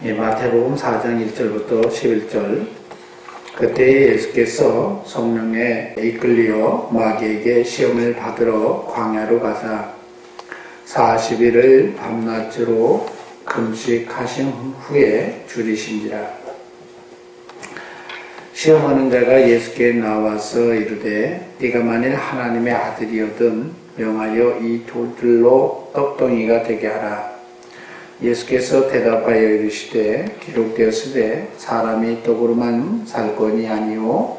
마태복음 4장 1절부터 11절. 그때 예수께서 성령에 이끌려 마귀에게 시험을 받으러 광야로 가사 40일을 밤낮으로 금식하신 후에 줄이신지라. 시험하는 자가 예수께 나와서 이르되 네가 만일 하나님의 아들이거든 명하여 이 돌들로 떡덩이가 되게 하라. 예수께서 대답하여 이르시되 기록되었으되 사람이 떡으로만 살거니 아니요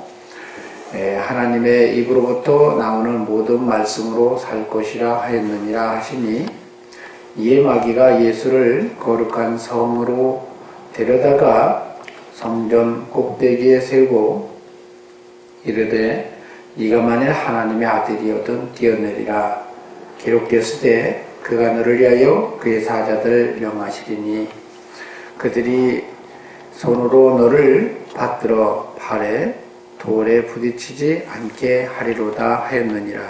하나님의 입으로부터 나오는 모든 말씀으로 살 것이라 하였느니라 하시니, 이에 마귀가 예수를 거룩한 성으로 데려다가 성전 꼭대기에 세우고 이르되 네가 만일 하나님의 아들이거든 뛰어내리라. 기록되었으되 그가 너를 위하여 그의 사자들을 명하시리니 그들이 손으로 너를 받들어 발에 돌에 부딪히지 않게 하리로다 하였느니라.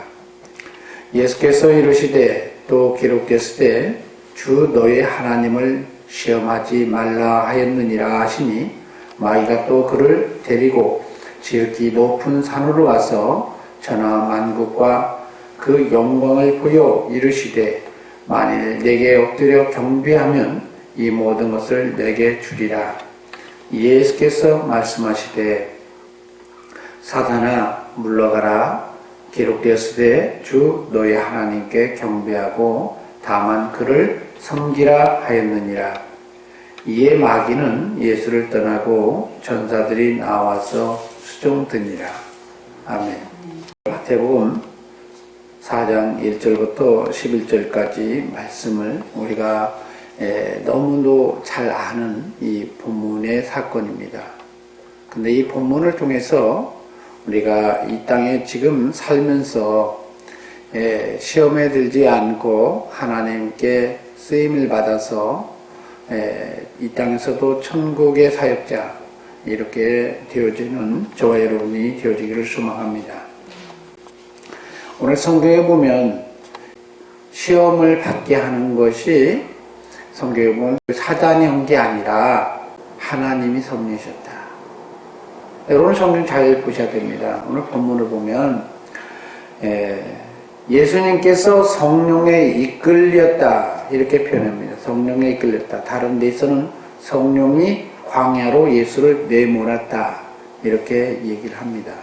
예수께서 이르시되 또 기록되었으되 주 너의 하나님을 시험하지 말라 하였느니라 하시니, 마귀가 또 그를 데리고 지극히 높은 산으로 와서 천하 만국과 그 영광을 보여 이르시되 만일 내게 엎드려 경배하면 이 모든 것을 내게 주리라. 예수께서 말씀하시되 사단아 물러가라. 기록되었으되 주 너의 하나님께 경배하고 다만 그를 섬기라 하였느니라. 이에 마귀는 예수를 떠나고 전사들이 나와서 수종드니라. 아멘. 마태복음 4장 1절부터 11절까지 말씀을 우리가 너무도 잘 아는 이 본문의 사건입니다. 근데 이 본문을 통해서 우리가 이 땅에 지금 살면서 시험에 들지 않고 하나님께 쓰임을 받아서 이 땅에서도 천국의 사역자 이렇게 되어지는 저와 여러분이 되어지기를 소망합니다. 오늘 성경에 보면 시험을 받게 하는 것이 성경에 보면 사단이 한 게 아니라 하나님이 섭리하셨다. 여러분 성경 잘 보셔야 됩니다. 오늘 본문을 보면 예수님께서 성령에 이끌렸다 이렇게 표현합니다. 성령에 이끌렸다. 다른 데서는 성령이 광야로 예수를 내몰았다 이렇게 얘기를 합니다.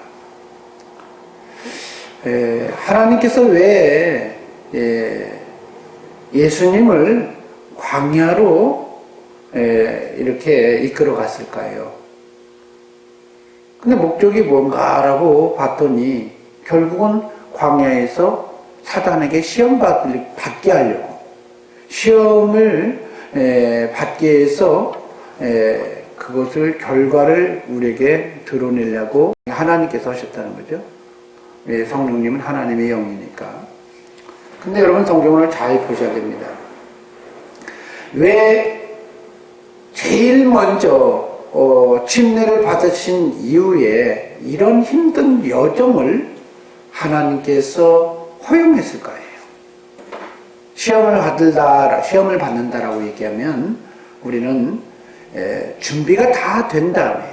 하나님께서 왜 예수님을 광야로 이렇게 이끌어 갔을까요? 근데 목적이 뭔가라고 봤더니 결국은 광야에서 사단에게 시험 받게 하려고, 시험을 받게 해서 그것을 결과를 우리에게 드러내려고 하나님께서 하셨다는 거죠. 성령님은 하나님의 영이니까. 근데 여러분 성경을 잘 보셔야 됩니다. 왜 제일 먼저 침례를 받으신 이후에 이런 힘든 여정을 하나님께서 허용했을 거예요. 시험을 받는다라고 얘기하면 우리는 준비가 다 된 다음에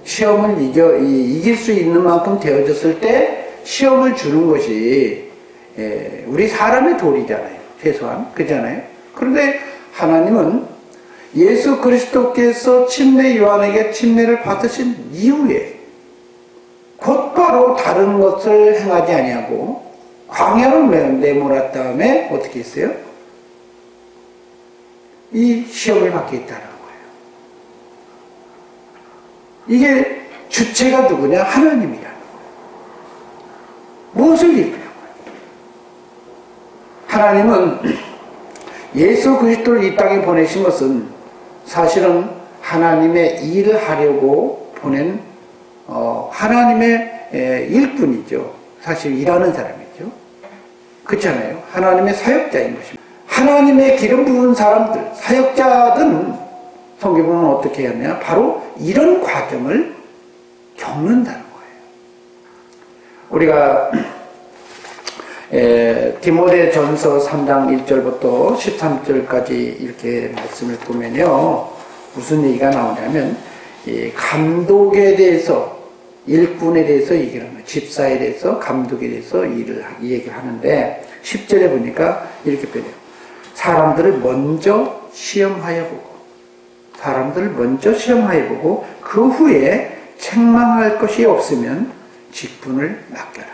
시험을 이길 수 있는 만큼 되어졌을 때 시험을 주는 것이 우리 사람의 도리잖아요. 최소한 그렇잖아요. 그런데 하나님은 예수 그리스도께서 침례 요한에게 침례를 받으신 이후에 곧바로 다른 것을 행하지 아니하고 광야로 내몰았 다음에 어떻게 했어요? 이 시험을 받게 했다는 거예요. 이게 주체가 누구냐? 하나님이라는 거예요. 무엇을 얘기하는 거예요? 하나님은 예수 그리스도를 이 땅에 보내신 것은 사실은 하나님의 일을 하려고 보낸 하나님의 일꾼이죠. 사실 일하는 사람이죠. 그렇잖아요. 하나님의 사역자인 것입니다. 하나님의 기름 부은 사람들, 사역자들은 성경 보면 어떻게 하냐? 바로 이런 과정을 겪는다는 거예요. 우리가 디모데전서 3장 1절부터 13절까지 이렇게 말씀을 보면요, 무슨 얘기가 나오냐면 이 감독에 대해서 일꾼에 대해서 얘기를 하는 거예요. 집사에 대해서 감독에 대해서 이 얘기를 하는데 10절에 보니까 이렇게 표현해요. 사람들을 먼저 시험하여 보고 그 후에 책망할 것이 없으면 직분을 맡겨라.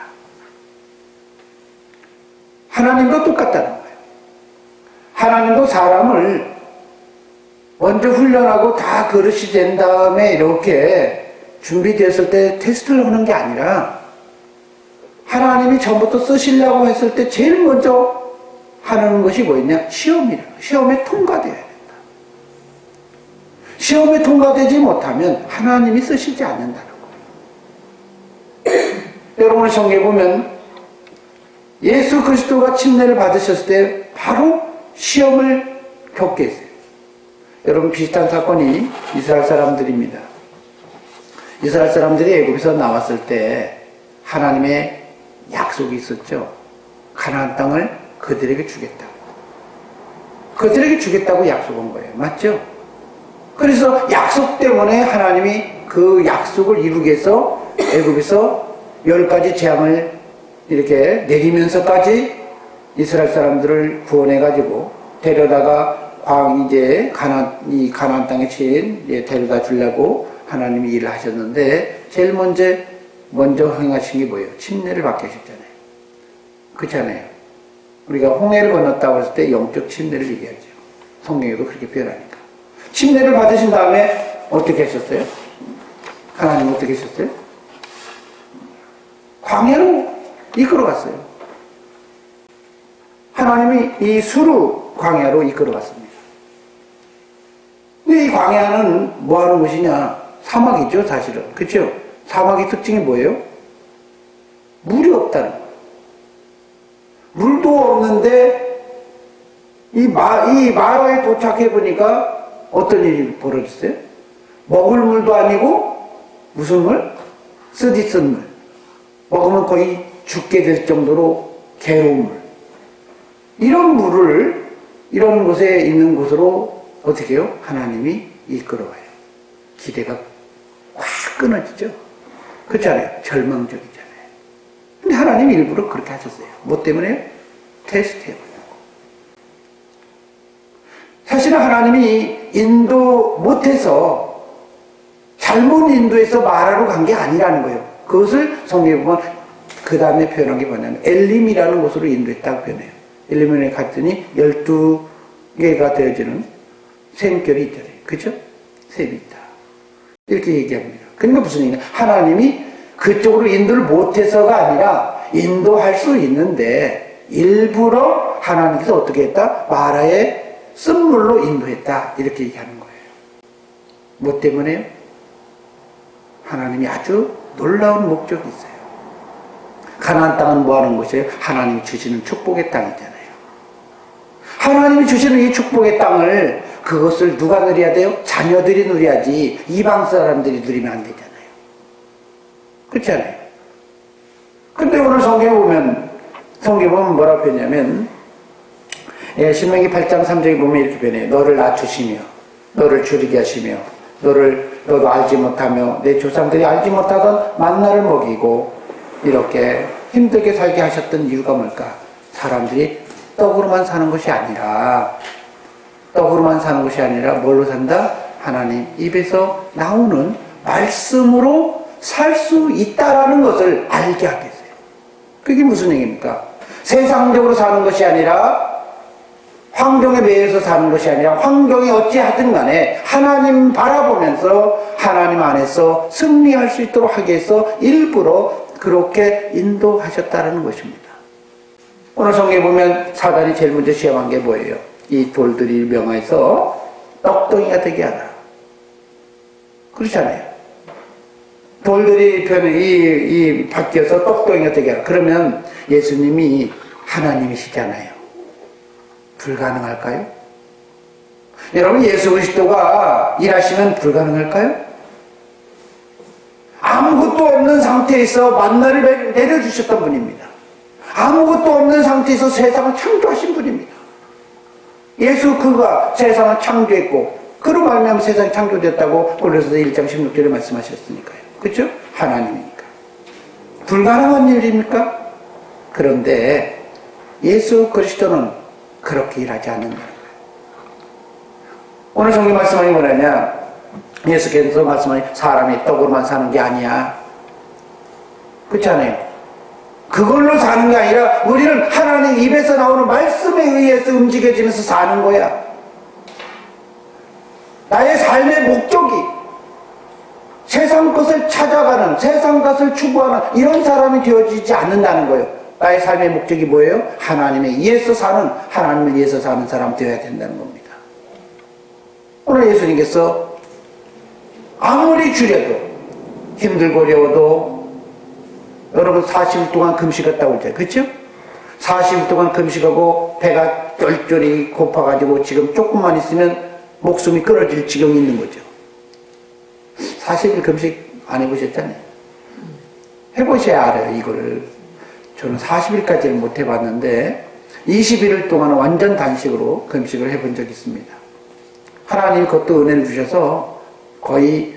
하나님도 똑같다는 거예요. 하나님도 사람을 먼저 훈련하고 다 그릇이 된 다음에 이렇게 준비되었을 때 테스트를 하는 게 아니라 하나님이 처음부터 쓰시려고 했을 때 제일 먼저 하는 것이 뭐였냐? 시험에 통과되어야 된다. 시험에 통과되지 못하면 하나님이 쓰시지 않는다는 거예요. 여러분의 성경에 보면 예수 그리스도가 침례를 받으셨을 때 바로 시험을 겪게 했어요. 여러분 비슷한 사건이 이스라엘 사람들입니다. 이스라엘 사람들이 애굽에서 나왔을 때 하나님의 약속이 있었죠. 가나안 땅을 그들에게 주겠다고 약속한 거예요. 맞죠? 그래서 약속 때문에 하나님이 그 약속을 이루기 위해서 애굽에서 10가지 재앙을 이렇게 내리면서까지 이스라엘 사람들을 구원해가지고 데려다가 가나안 땅에 데려다 주려고 하나님이 일을 하셨는데 제일 먼저 행하신 게 뭐예요? 침례를 받게 하셨잖아요. 그렇잖아요. 우리가 홍해를 건넜다고 했을 때 영적 침례를 얘기하죠. 성경에도 그렇게 표현하니까. 침례를 받으신 다음에 어떻게 하셨어요? 하나님 어떻게 하셨어요? 광야로 이끌어갔어요. 하나님이 이 수르 광야로 이끌어갔습니다. 근데 이 광야는 뭐 하는 곳이냐? 사막이죠, 사실은. 그렇죠? 사막의 특징이 뭐예요? 물이 없다는 거예요. 물도 없는데 이 마라에 도착해 보니까 어떤 일이 벌어졌어요? 먹을 물도 아니고 무슨 물? 쓰디쓴 물. 먹으면 거의 죽게 될 정도로 괴로운 물. 이런 곳에 있는 곳으로 어떻게 해요? 하나님이 이끌어와요. 기대가 확 끊어지죠. 그렇잖아요. 절망적이잖아요. 근데 하나님 일부러 그렇게 하셨어요. 뭐 때문에? 테스트해보려고. 사실은 하나님이 인도 못해서 잘못 인도해서 마라로 간 게 아니라는 거예요. 그것을 성경에 보면 그 다음에 표현한 게 뭐냐면 엘림이라는 곳으로 인도했다고 표현해요. 엘림에 갔더니 12개가 되어지는 샘결이 있잖아요. 그죠? 샘이 있다. 이렇게 얘기합니다. 그러니까 무슨 얘기냐? 하나님이 그쪽으로 인도를 못해서가 아니라 인도할 수 있는데 일부러 하나님께서 어떻게 했다? 마라의 쓴물로 인도했다. 이렇게 얘기하는 거예요. 뭐 때문에요? 하나님이 아주 놀라운 목적이 있어요. 가나안 땅은 뭐 하는 곳이에요? 하나님이 주시는 축복의 땅이잖아요. 하나님이 주시는 이 축복의 땅을 그것을 누가 누려야 돼요? 자녀들이 누려야지 이방 사람들이 누리면 안 되잖아요. 그렇잖아요. 근데 오늘 성경에 보면 뭐라고 표현하냐면 신명기 8장 3절에 보면 이렇게 표현해요. 너를 낮추시며 너를 줄이게 하시며 너도 알지 못하며 내 조상들이 알지 못하던 만나를 먹이고 이렇게 힘들게 살게 하셨던 이유가 뭘까? 사람들이 떡으로만 사는 것이 아니라 뭘로 산다? 하나님 입에서 나오는 말씀으로 살 수 있다라는 것을 알게 하겠어요. 그게 무슨 얘기입니까? 세상적으로 사는 것이 아니라 환경에 매여서 사는 것이 아니라 환경이 어찌하든 간에 하나님 바라보면서 하나님 안에서 승리할 수 있도록 하기 위해서 일부러 그렇게 인도하셨다는 것입니다. 오늘 성경에 보면 사단이 제일 먼저 시험한 게 뭐예요? 이 돌들이 명하여서 떡덩이가 되게 하라. 그렇잖아요. 돌들이 바뀌어서 떡덩이가 되게 하라. 그러면 예수님이 하나님이시잖아요. 불가능할까요? 여러분 예수 그리스도가 일하시면 불가능할까요? 아무것도 없는 상태에서 만나를 내려주셨던 분입니다. 아무것도 없는 상태에서 세상을 창조하신 분입니다. 그가 세상을 창조했고 그로 말미암아 세상이 창조됐다고 고린도서 1장 16절에 말씀하셨으니까요. 그렇죠? 하나님이니까. 불가능한 일입니까? 그런데 예수 그리스도는 그렇게 일하지 않는다는 거예요. 오늘 성경 말씀이 뭐냐면 예수께서 말씀하신 사람이 떡으로만 사는 게 아니야. 그렇지 않아요? 그걸로 사는 게 아니라 우리는 하나님 입에서 나오는 말씀에 의해서 움직여지면서 사는 거야. 나의 삶의 목적이 세상 것을 찾아가는, 세상 것을 추구하는 이런 사람이 되어지지 않는다는 거예요. 나의 삶의 목적이 뭐예요? 하나님에 의해서 사는, 하나님을 위해서 사는 사람 되어야 된다는 겁니다. 오늘 예수님께서 아무리 주려도 힘들고 어려워도 여러분 40일 동안 금식했다고 했잖아요. 그렇죠? 40일 동안 금식하고 배가 쫄쫄이 고파가지고 지금 조금만 있으면 목숨이 끊어질 지경이 있는 거죠. 40일 금식 안 해보셨잖아요. 해보셔야 알아요, 이거를. 저는 40일까지는 못 해봤는데 21일 동안 완전 단식으로 금식을 해본 적이 있습니다. 하나님이 그것도 은혜를 주셔서 거의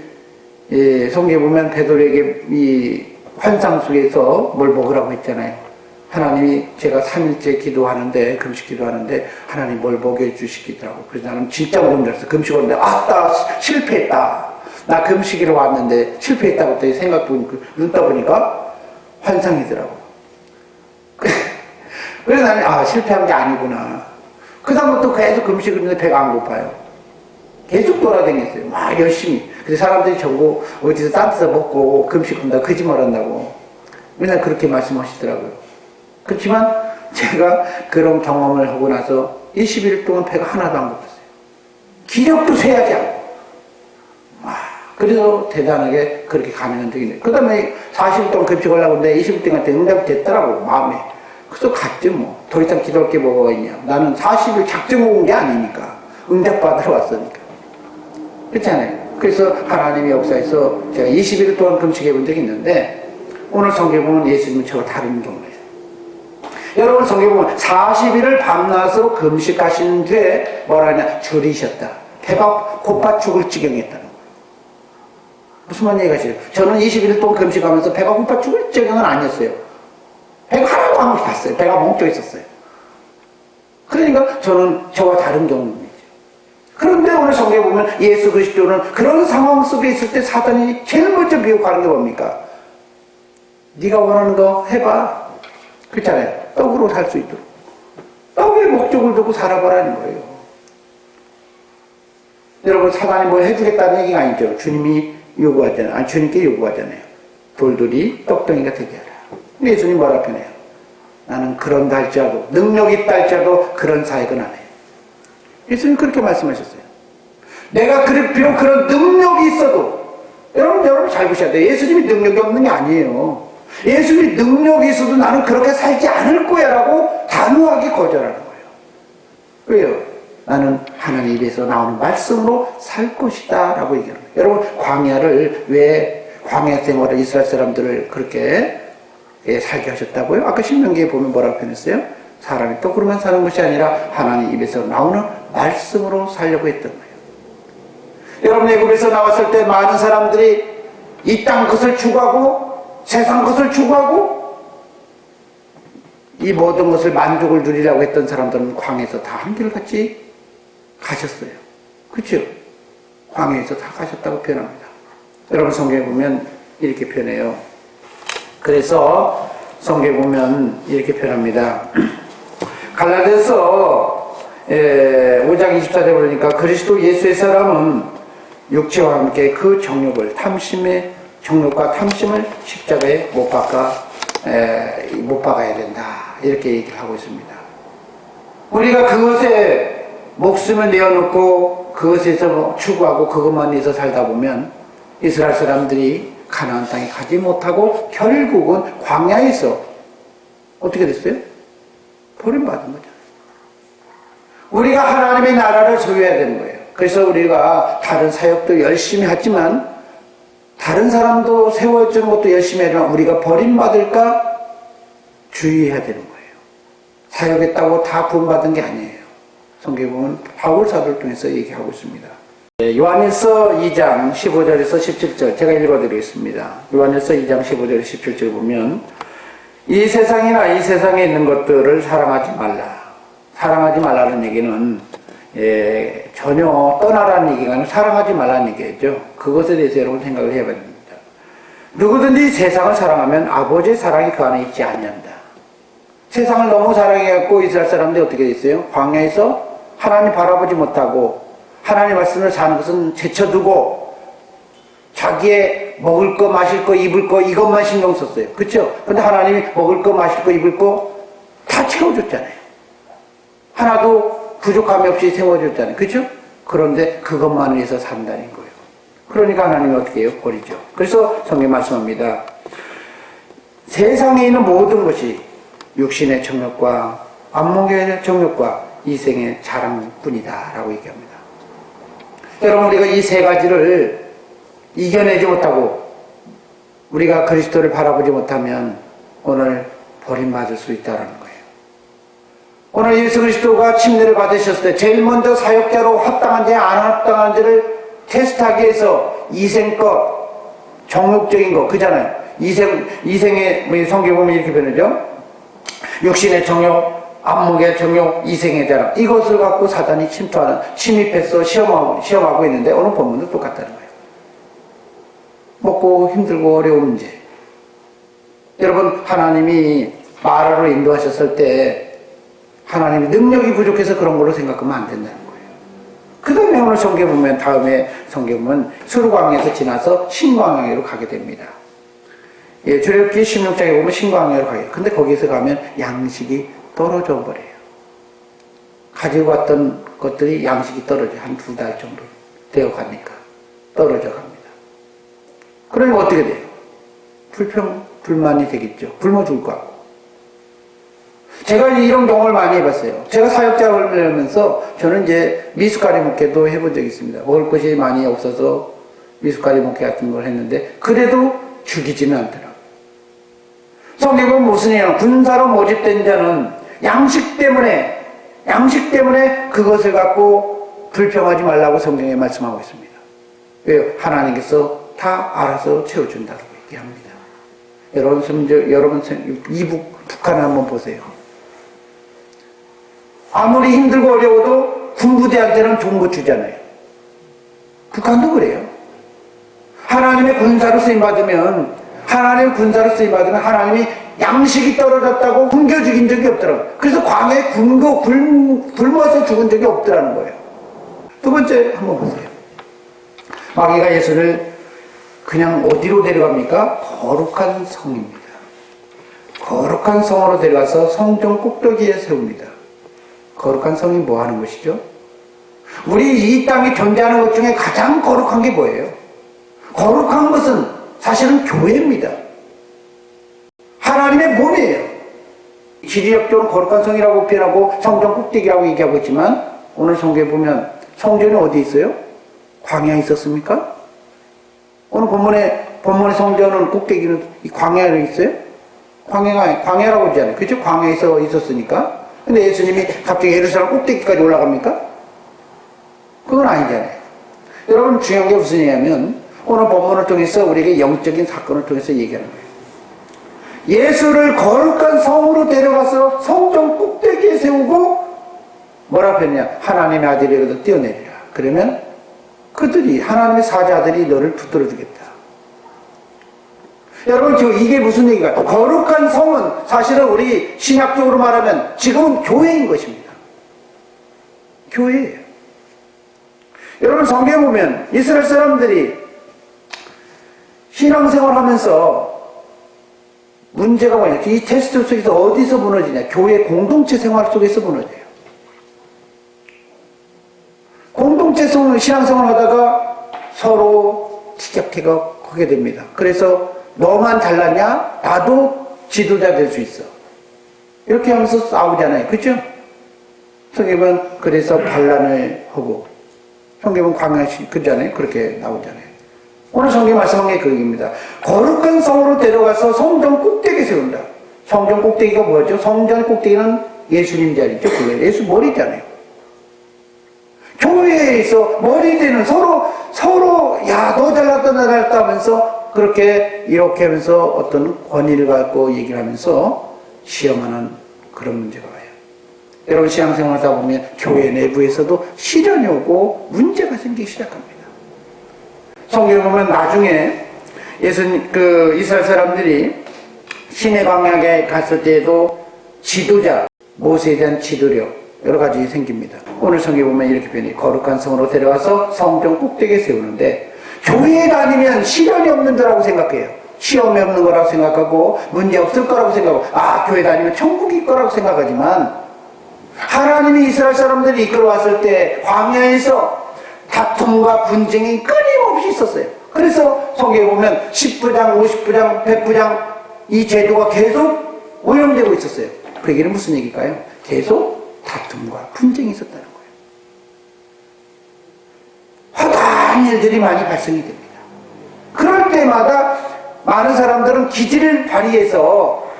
성경에 보면 베드로에게 이 환상 속에서 뭘 먹으라고 했잖아요. 하나님이 제가 3일째 기도하는데 금식 기도하는데 하나님 뭘 먹여주시기더라고. 그래서 나는 진짜 먹은 줄 알았어. 금식을 하는데 아따 실패했다. 나 금식이로 왔는데 실패했다고 했더니 생각 보니까 눈 떠보니까 환상이더라고. 그래서 나는 실패한 게 아니구나. 그 다음부터 계속 금식을 했는데 배가 안 고파요. 계속 돌아다녔어요. 막 열심히. 그래서 사람들이 전부 어디서 딴 데서 먹고 금식한다 거짓말한다고 맨날 그렇게 말씀하시더라고요. 그렇지만 제가 그런 경험을 하고 나서 21일 동안 배가 하나도 안 고팠어요. 기력도 쇠하지 않고. 그래서 대단하게 그렇게 가능한 적이 있네요. 그 다음에 40일 동안 금식하려고 했는데 20일 동안 응답이 됐더라고, 마음에. 그래서 갔죠, 뭐. 더 이상 기도할 게 뭐가 있냐. 나는 40일 작정 온 게 아니니까. 응답 받으러 왔으니까. 그렇잖아요. 그래서 하나님의 역사에서 제가 21일 동안 금식해 본 적이 있는데 오늘 성경에 보면 예수님은 저와 다른 경우예요. 여러분 성경에 보면 40일을 밤낮으로 금식하신 뒤에 뭐라 하냐, 줄이셨다. 배가 고파 죽을 지경이었다는 거예요. 무슨 말 얘기하시죠? 저는 21일 동안 금식하면서 배가 고파 죽을 지경은 아니었어요. 배가 하나도 안 고팠어요. 배가 멍 있었어요. 그러니까 저는 저와 다른 경우입니다. 그런데 오늘 성경에 보면 예수 그리스도는 그런 상황 속에 있을 때 사단이 제일 먼저 미혹하는 게 뭡니까? 네가 원하는 거 해봐. 그렇잖아요. 떡으로 살 수 있도록. 떡의 목적을 두고 살아보라는 거예요. 여러분 사단이 뭐 해주겠다는 얘기가 아니죠. 주님이 요구하잖아요. 아니 주님께 요구하잖아요. 돌돌이 떡덩이가 되게 하라. 근데 예수님 뭐라 표현해요? 나는 그런다 할지라도 능력 있다 할지라도 그런 사역은 안 해요. 예수님 그렇게 말씀하셨어요. 내가 비록 그런 능력이 있어도 여러분 잘 보셔야 돼요. 예수님이 능력이 없는 게 아니에요. 예수님이 능력이 있어도 나는 그렇게 살지 않을 거야 라고 단호하게 거절하는 거예요. 왜요? 나는 하나님 입에서 나오는 말씀으로 살 것이다 라고 얘기하는 거예요. 여러분 광야를 왜 광야 생활을 이스라엘 사람들을 그렇게 살게 하셨다고요? 아까 신명기에 보면 뭐라고 표현했어요? 사람이 떡으로만 사는 것이 아니라 하나님 입에서 나오는 말씀으로 살려고 했던 거예요. 여러분 애굽에서 나왔을 때 많은 사람들이 이 땅 것을 추구하고 세상 것을 추구하고 이 모든 것을 만족을 누리려고 했던 사람들은 광야에서 다 한결같이 가셨어요. 그렇죠? 광야에서 다 가셨다고 표현합니다. 여러분 성경에 보면 이렇게 표현해요. 그래서 성경에 보면 이렇게 표현합니다. 갈라디아서 5장 24절에 보니까 그리스도 예수의 사람은 육체와 함께 그 정욕을 정욕과 탐심을 십자가에 못 박아야 된다. 이렇게 얘기를 하고 있습니다. 우리가 그것에 목숨을 내어놓고 그것에서 추구하고 그것만 위해서 살다 보면 이스라엘 사람들이 가나안 땅에 가지 못하고 결국은 광야에서 어떻게 됐어요? 버림받은 거죠. 우리가 하나님의 나라를 소유해야 되는 거예요. 그래서 우리가 다른 사역도 열심히 하지만 다른 사람도 세워주는 것도 열심히 하지만 우리가 버림받을까 주의해야 되는 거예요. 사역했다고 다 구원받은 게 아니에요. 성경에 보면 바울 사도를 통해서 얘기하고 있습니다. 요한일서 2장 15절에서 17절 제가 읽어드리겠습니다. 요한일서 2장 15절 17절 보면 이 세상이나 이 세상에 있는 것들을 사랑하지 말라. 사랑하지 말라는 얘기는 전혀 떠나라는 얘기가 아니라 사랑하지 말라는 얘기겠죠. 그것에 대해서 여러분 생각을 해봐야 됩니다. 누구든지 세상을 사랑하면 아버지의 사랑이 그 안에 있지 않는다. 세상을 너무 사랑해갖고 이스라엘 사람들이 어떻게 됐어요? 광야에서 하나님 바라보지 못하고 하나님 말씀을 사는 것은 제쳐두고 자기의 먹을 거, 마실 거, 입을 거 이것만 신경 썼어요. 그렇죠? 근데 하나님이 먹을 거, 마실 거, 입을 거 다 채워줬잖아요. 하나도 부족함이 없이 세워줬잖아요. 그렇죠? 그런데 그것만 위해서 산다는 거예요. 그러니까 하나님이 어떻게 해요? 버리죠. 그래서 성경 말씀합니다. 세상에 있는 모든 것이 육신의 정욕과 안목의 정욕과 이생의 자랑뿐이다 라고 얘기합니다. 여러분, 우리가 이 세 가지를 이겨내지 못하고 우리가 그리스도를 바라보지 못하면 오늘 버림받을 수 있다는 거예요. 오늘 예수 그리스도가 침례를 받으셨을 때 제일 먼저 사역자로 합당한지 안 합당한지를 테스트하기 위해서 이생것, 정욕적인 거, 그잖아요. 이생의 성경 보면 이렇게 표현하죠. 육신의 정욕, 안목의 정욕, 이생의 자랑. 이것을 갖고 사단이 침입해서 시험하고 있는데 오늘 본문도 똑같다는 거예요. 먹고 힘들고 어려운 문제. 여러분, 하나님이 마라로 인도하셨을 때 하나님이 능력이 부족해서 그런 걸로 생각하면 안 된다는 거예요. 그 다음에 오늘 성경 보면 다음에 성경 보면 수르광야에서 지나서 신광야로 가게 됩니다. 예, 출애굽기 16장에 보면 신광야로 가요. 근데 거기서 가면 양식이 떨어져 버려요. 가지고 왔던 것들이 양식이 떨어져요. 한 2달 정도 되어 가니까 떨어져 갑니다. 그러니까 어떻게 돼요? 불만이 되겠죠. 굶어 죽을 것 같고. 제가 이런 경험을 많이 해봤어요. 제가 사역자를 하면서 저는 이제 미숫가리 목회도 해본 적이 있습니다. 먹을 것이 많이 없어서 미숫가리 목회 같은 걸 했는데 그래도 죽이지는 않더라고요. 성경은 무슨 얘기냐? 군사로 모집된 자는 양식 때문에 그것을 갖고 불평하지 말라고 성경에 말씀하고 있습니다. 왜요? 하나님께서 다 알아서 채워준다고 얘기합니다. 여러분 이북 북한을 한번 보세요. 아무리 힘들고 어려워도 군부대한테는 좋은 거 주잖아요. 북한도 그래요. 하나님의 군사로 쓰임받으면 하나님이 양식이 떨어졌다고 굶겨 죽인 적이 없더라고요. 그래서 광야에 굶어서 죽은 적이 없더라는 거예요. 두 번째 한번 보세요. 마귀가 예수를 그냥 어디로 데려갑니까? 거룩한 성입니다. 거룩한 성으로 데려가서 성전 꼭대기에 세웁니다. 거룩한 성이 뭐 하는 것이죠? 우리 이 땅에 존재하는 것 중에 가장 거룩한 게 뭐예요? 거룩한 것은 사실은 교회입니다. 하나님의 몸이에요. 지리적으로 거룩한 성이라고 표현하고 성전 꼭대기라고 얘기하고 있지만 오늘 성경에 보면 성전이 어디 있어요? 광야에 있었습니까? 오늘 본문의 성전은 꼭대기는 이 광야에 있어요? 광야라고 하잖아요. 그렇죠? 광야에서 있었으니까. 근데 예수님이 갑자기 예루살렘 꼭대기까지 올라갑니까? 그건 아니잖아요. 여러분, 중요한 게 무슨 얘기냐면 오늘 본문을 통해서 우리에게 영적인 사건을 통해서 얘기하는 거예요. 예수를 거룩한 성으로 데려가서 성전 꼭대기에 세우고 뭐라 했냐? 하나님의 아들이라도 뛰어내리라. 그러면 그들이 하나님의 사자들이 너를 붙들어 주겠다. 여러분, 지금 이게 무슨 얘기가? 거룩한 성은 사실은 우리 신학적으로 말하면 지금은 교회인 것입니다. 교회예요. 여러분, 성경에 보면 이스라엘 사람들이 신앙생활 하면서 문제가 뭐냐? 이 테스트 속에서 어디서 무너지냐? 교회 공동체 생활 속에서 무너져요. 공동체 신앙생활 하다가 서로 지적하게 됩니다. 그래서 너만 잘났냐? 나도 지도자 될 수 있어. 이렇게 하면서 싸우잖아요. 그렇죠? 성경은 그래서 반란을 하고 성경은 광야시 그잖아요. 그렇게 나오잖아요. 오늘 성경 말씀한 게 그 얘기입니다. 거룩한 성으로 데려가서 성전 꼭대기에 세운다. 성전 꼭대기가 뭐죠? 성전 꼭대기는 예수님 자리죠. 그게 예수 머리잖아요. 교회에서 머리 되는 서로 야, 너 잘났다, 나 잘났다 하면서 그렇게 이렇게 하면서 어떤 권위를 갖고 얘기를 하면서 시험하는 그런 문제가 와요. 여러분 신앙생활 하다 보면 교회 내부에서도 시련이 오고 문제가 생기기 시작합니다. 성경에 보면 나중에 이스라엘 사람들이 시내 광야에 갔을 때에도 지도자, 모세에 대한 지도력 여러 가지 생깁니다. 오늘 성경에 보면 이렇게 표현해요. 거룩한 성으로 데려와서 성전 꼭대기에 세우는데 교회에 다니면 시련이 없는 거라고 생각해요. 시험이 없는 거라고 생각하고 문제 없을 거라고 생각하고 교회 다니면 천국일 거라고 생각하지만 하나님이 이스라엘 사람들이 이끌어왔을 때 광야에서 다툼과 분쟁이 끊임없이 있었어요. 그래서 성경에 보면 10부장, 50부장, 100부장 이 제도가 계속 오염되고 있었어요. 그 얘기는 무슨 얘기일까요? 계속 다툼과 분쟁이 있었다는 거예요. 화다한 일들이 많이 발생이 됩니다. 그럴 때마다 많은 사람들은 기질을 발휘해서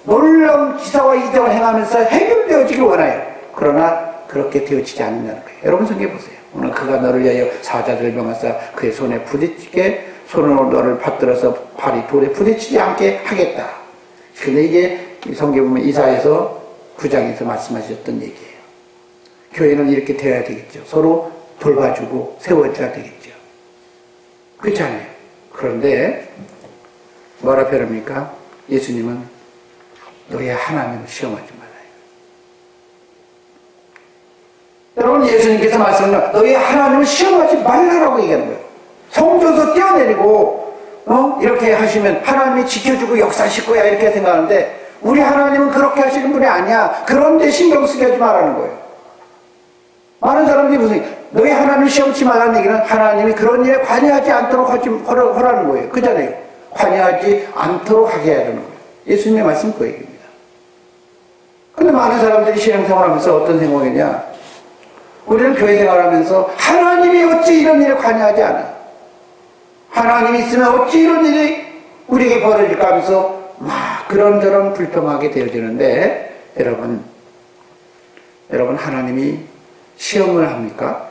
놀라운 기사와 이적을 행하면서 해결되어지길 원해요. 그러나 그렇게 되어지지 않는다는 거예요. 여러분 성경에 보세요. 오늘 그가 너를 위하여 사자들을 명하사 그의 손에 부딪히게 손으로 너를 받들어서 발이 돌에 부딪히지 않게 하겠다. 근데 이게 성경에 보면 이사야서 9장에서 말씀하셨던 얘기예요. 교회는 이렇게 되어야 되겠죠. 서로 돌봐주고 세워줘야 되겠죠. 그렇잖아요. 그런데 뭐라 표현합니까? 예수님은 너의 하나님을 시험하지 말아요. 여러분 예수님께서 말씀하는 너의 하나님을 시험하지 말라라고 얘기하는 거예요. 성전에서 떼어내리고 이렇게 하시면 하나님이 지켜주고 역사하실 거야 이렇게 생각하는데 우리 하나님은 그렇게 하시는 분이 아니야. 그런데 신경 쓰게 하지 말라는 거예요. 많은 사람들이 무슨 너희 하나님을 시험치 말라는 얘기는 하나님이 그런 일에 관여하지 않도록 하라는 거예요. 그잖아요. 관여하지 않도록 하게 하라는 거예요. 예수님의 말씀 그 얘기입니다. 근데 많은 사람들이 신앙생활하면서 어떤 생각이냐? 우리는 교회 생활하면서 하나님이 어찌 이런 일에 관여하지 않아? 하나님이 있으면 어찌 이런 일이 우리에게 벌어질까 하면서 막 그런저런 불평하게 되어지는데 여러분 하나님이 시험을 합니까?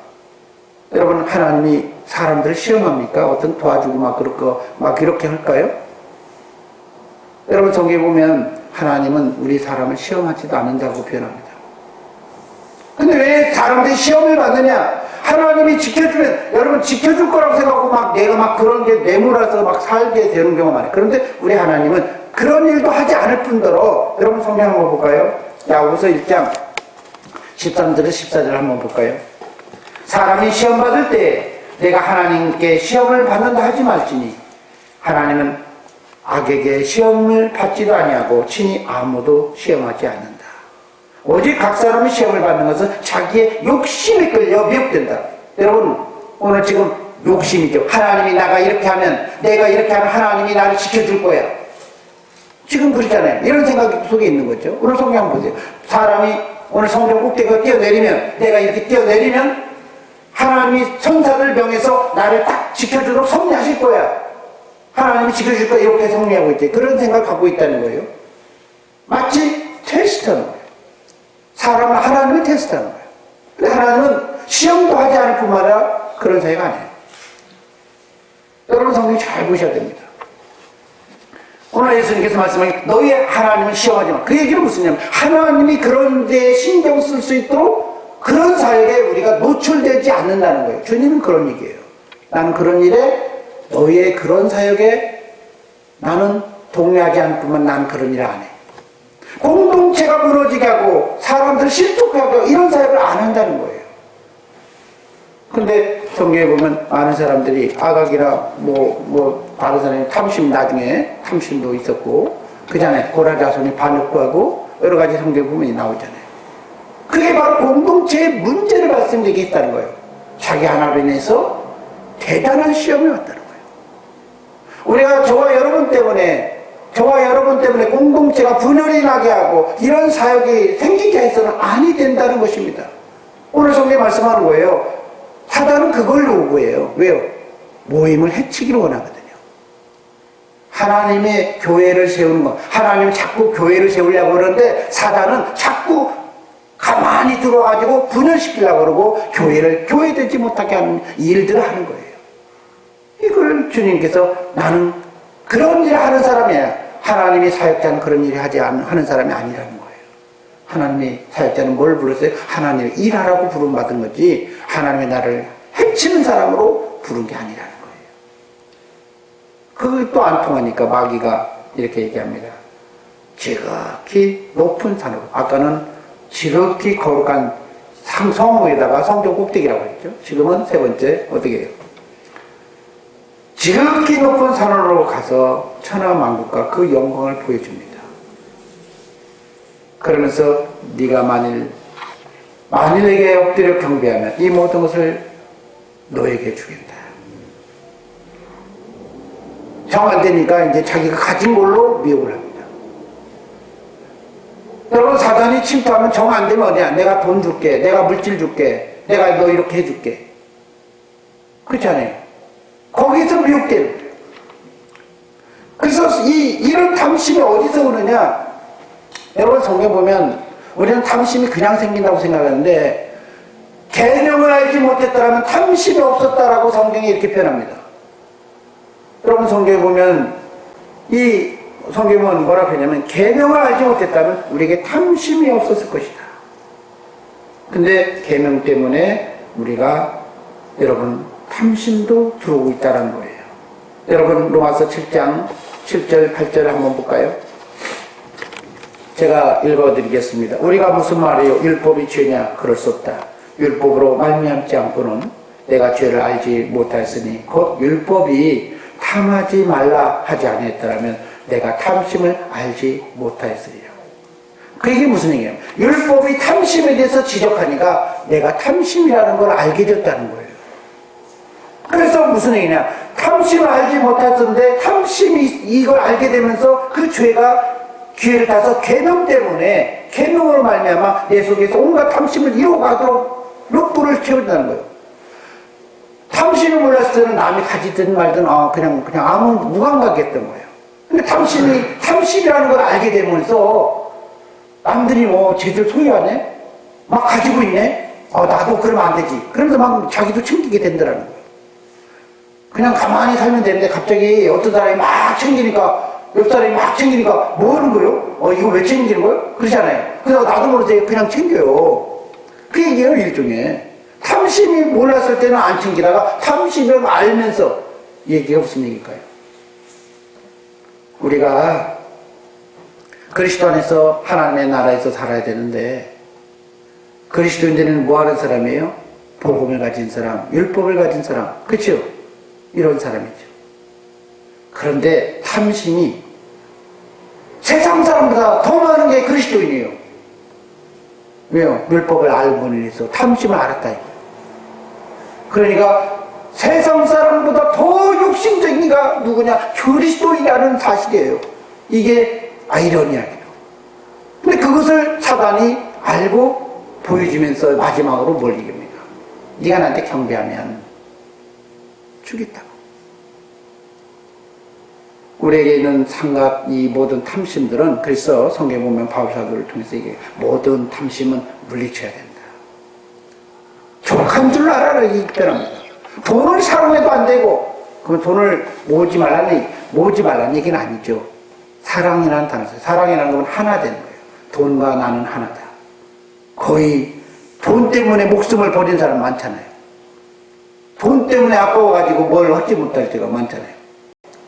여러분 하나님이 사람들을 시험합니까? 어떤 도와주고 막 이렇게 할까요? 여러분 성경에 보면 하나님은 우리 사람을 시험하지도 않는다고 표현합니다. 근데 왜 사람들이 시험을 받느냐? 하나님이 지켜주면 여러분 지켜줄 거라고 생각하고 내가 그런 게 뇌물아서 살게 되는 경우가 많아요. 그런데 우리 하나님은 그런 일도 하지 않을 뿐더러 여러분 성경 한번 볼까요? 야고보서 1장 13절에서 14절 한번 볼까요? 사람이 시험 받을 때 내가 하나님께 시험을 받는다 하지 말지니 하나님은 악에게 시험을 받지도 아니하고 친히 아무도 시험하지 않는다. 오직 각 사람이 시험을 받는 것은 자기의 욕심에 끌려 미혹된다. 여러분 오늘 지금 욕심이죠. 하나님이 나가 이렇게 하면 내가 이렇게 하면 하나님이 나를 지켜줄 거야. 지금 그러잖아요. 이런 생각 속에 있는 거죠. 오늘 성경 한번 보세요. 사람이 오늘 성경 꼭대기가 뛰어내리면 내가 이렇게 뛰어내리면 하나님이 천사들 명해서 나를 딱 지켜주도록 섭리하실 거야. 하나님이 지켜줄 거야. 이렇게 섭리하고 있대. 그런 생각을 갖고 있다는 거예요. 마치 테스트하는 거예요. 사람은 하나님을 테스트하는 거예요. 근데 하나님은 시험도 하지 않을 뿐만 아니라 그런 사이가 아니에요. 여러분 성경 잘 보셔야 됩니다. 오늘 예수님께서 말씀하신 너희 하나님을 시험하지 마. 그 얘기는 무슨 얘기냐면 하나님이 그런 데에 신경 쓸 수 있도록 그런 사역에 우리가 노출되지 않는다는 거예요. 주님은 그런 얘기예요. 나는 그런 일에 너희의 그런 사역에 나는 동의하지 않을 뿐만 나는 그런 일을 안 해. 공동체가 무너지게 하고 사람들을 실족하게 하고 이런 사역을 안 한다는 거예요. 근데 성경에 보면 많은 사람들이 아각이나 다른 사람이 나중에 탐심도 있었고 그 전에 고라자손이 반역하고 여러 가지 성경에 보면 나오잖아요. 그게 바로 공동체의 문제를 말씀드리게 했다는 거예요. 자기 하나로 인해서 대단한 시험이 왔다는 거예요. 우리가 저와 여러분 때문에 공동체가 분열이 나게 하고 이런 사역이 생기게 해서는 아니 된다는 것입니다. 오늘 성경에 말씀하는 거예요. 사단은 그걸 요구해요. 왜요? 모임을 해치기를 원하거든요. 하나님의 교회를 세우는 것, 하나님은 자꾸 교회를 세우려고 그러는데 사단은 자꾸 가만히 들어와가지고 분열시키려고 그러고 교회를 교회되지 못하게 하는 일들을 하는 거예요. 이걸 주님께서 나는 그런 일을 하는 사람이야. 하나님의 사역자는 그런 일을 하는 사람이 아니라는 거예요. 하나님의 사역자는 뭘 불렀어요? 하나님의 일하라고 부름받은 거지 하나님의 나를 해치는 사람으로 부른 게 아니라는 거예요. 그게 또 안 통하니까 마귀가 이렇게 얘기합니다. 지극히 높은 산으로, 아까는 지극히 거룩한 성에다가 성전 꼭대기라고 했죠. 지금은 세 번째 어떻게 해요? 지극히 높은 산으로 가서 천하만국과 그 영광을 보여줍니다. 그러면서 네가 만일에게 엎드려 경배하면 이 모든 것을 너에게 주겠다. 정 안 되니까 이제 자기가 가진 걸로 미혹을 합니다. 여러분, 사단이 침투하면 정 안 되면 어디야? 내가 돈 줄게, 내가 물질 줄게, 내가 너 이렇게 해줄게. 그렇잖아요. 거기서 미혹되는 거예요. 그래서 이런 탐심이 어디서 오느냐? 여러분, 성경 보면 우리는 탐심이 그냥 생긴다고 생각하는데 계명을 알지 못했다면 탐심이 없었다라고 성경이 이렇게 표현합니다. 여러분, 성경에 보면 이 성경은 뭐라 표현하냐면 계명을 알지 못했다면 우리에게 탐심이 없었을 것이다. 근데 계명 때문에 우리가 여러분 탐심도 들어오고 있다는 거예요. 여러분, 로마서 7장 7절 8절을 한번 볼까요? 제가 읽어드리겠습니다. 우리가 무슨 말이요? 율법이 죄냐? 그럴 수 없다. 율법으로 말미암지 않고는 내가 죄를 알지 못하였으니 곧 율법이 탐하지 말라 하지 아니했더라면 내가 탐심을 알지 못하였으리라. 그게 무슨 얘기예요? 율법이 탐심에 대해서 지적하니까 내가 탐심이라는 걸 알게 됐다는 거예요. 그래서 무슨 얘기냐? 탐심을 알지 못했었는데 탐심이 이걸 알게 되면서 그 죄가 기회를 타서 계명 때문에 계명으로 말미암아 내 속에서 온갖 탐심을 이루어가도록 욕구를 채운다는 거예요. 탐심을 몰랐을 때는 남이 가지든 말든 그냥 아무 무감각했던 거예요. 근데 탐심이라는 걸 알게 되면서 남들이 쟤들 소유하네? 막 가지고 있네? 나도 그러면 안 되지. 그러면서 막 자기도 챙기게 된다는 거예요. 그냥 가만히 살면 되는데 갑자기 어떤 사람이 막 챙기니까 옆 사람이 막 챙기니까 뭐 하는 거예요? 이거 왜 챙기는 거예요? 그러잖아요. 그래서 나도 모르게 그냥 챙겨요. 그 얘기예요, 일종의. 탐심이 몰랐을 때는 안 챙기다가 탐심을 알면서 얘기가 무슨 얘기일까요? 우리가 그리스도 안에서 하나님의 나라에서 살아야 되는데 그리스도인들은 뭐 하는 사람이에요? 복음을 가진 사람, 율법을 가진 사람, 그렇죠? 이런 사람이죠. 그런데 탐심이 세상 사람보다 더 많은 게 그리스도인이에요. 왜요? 율법을 알고 인해서 탐심을 알았다 이거예요. 그러니까 세상 사람보다 더 욕심적인 이가 누구냐? 그리스도인이라는 사실이에요. 이게 아이러니하게도. 근데 그것을 사단이 알고 보여주면서 마지막으로 뭘 얘기합니까? 네가 나한테 경배하면 주겠다고. 우리에게 있는 상각 이 모든 탐심들은 그래서 성경에 보면 바울 사도를 통해서 이게 모든 탐심은 물리쳐야 된다. 족한 줄 알아라 이 표현합니다. 돈을 사랑해도 안 되고 그러면 돈을 모으지 말라는 얘기는 아니죠. 사랑이라는 단어죠. 사랑이라는 건 하나 되는 거예요. 돈과 나는 하나다. 거의 돈 때문에 목숨을 버린 사람 많잖아요. 돈 때문에 아까워가지고 뭘 하지 못할 때가 많잖아요.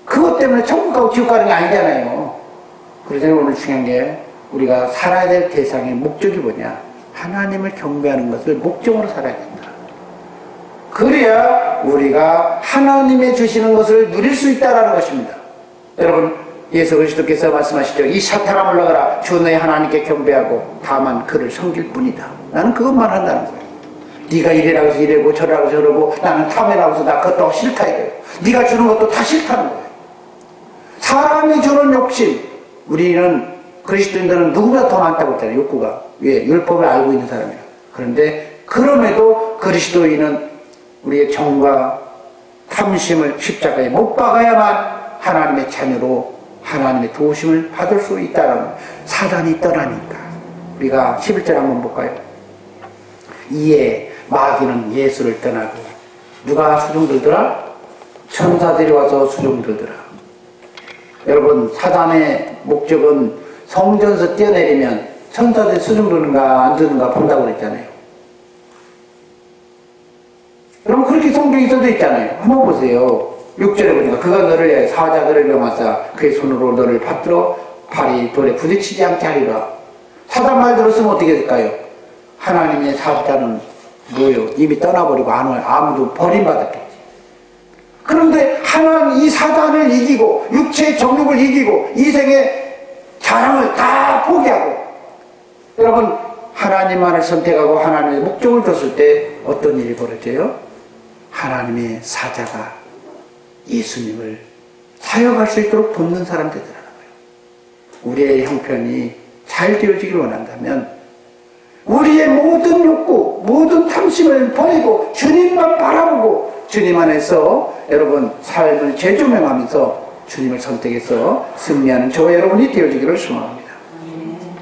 그것 때문에 천국 가고 지옥 가는 게 아니잖아요. 그래서 오늘 중요한 게 우리가 살아야 될 대상의 목적이 뭐냐? 하나님을 경배하는 것을 목적으로 살아야 된다. 그래야 우리가 하나님의 주시는 것을 누릴 수 있다는 것입니다. 여러분, 예수 그리스도께서 말씀하시죠. 이 사탄아 물러가라. 주 너의 하나님께 경배하고 다만 그를 섬길 뿐이다. 나는 그것만 한다는 거예요. 네가 이래라고 해서 이래고 저래라고 해서 저러고 나는 탐해라고 해서 나 그것도 싫다 이거예요. 네가 주는 것도 다 싫다는 거예요. 사람이 주는 욕심, 우리는 그리스도인들은 누구보다 더 많다고 했잖아요. 욕구가. 왜? 율법을 알고 있는 사람이라. 그런데 그럼에도 그리스도인은 우리의 정과 탐심을 십자가에 못 박아야만 하나님의 자녀로 하나님의 도우심을 받을 수 있다는 사단이 떠나니까 우리가 11절 한번 볼까요? 이에 마귀는 예수를 떠나고 누가 수종 들더라? 천사들이 와서 수종 들더라. 여러분, 사단의 목적은 성전에서 뛰어내리면 천사들이 수종 드는가 안 드는가 본다고 그랬잖아요. 그럼 그렇게 성경에 써져 있잖아요. 한번 보세요. 6절에 보니까 그가 너를 위하여 사자들을 명하사 그의 손으로 너를 받들어 발이 돌에 부딪히지 않게 하리라. 사단 말 들었으면 어떻게 될까요? 하나님의 사자는 뭐요? 이미 떠나버리고 아무도 버림받았겠지. 그런데 하나님 이 사단을 이기고 육체의 정욕을 이기고 이생의 자랑을 다 포기하고 여러분 하나님만을 선택하고 하나님의 목적을 뒀을 때 어떤 일이 벌어져요? 하나님의 사자가 예수님을 사역할 수 있도록 돕는 사람 되더라고요. 우리의 형편이 잘 되어지길 원한다면 우리의 모든 욕구, 모든 탐심을 버리고 주님만 바라보고 주님 안에서 여러분 삶을 재조명하면서 주님을 선택해서 승리하는 저와 여러분이 되어지기를 소망합니다.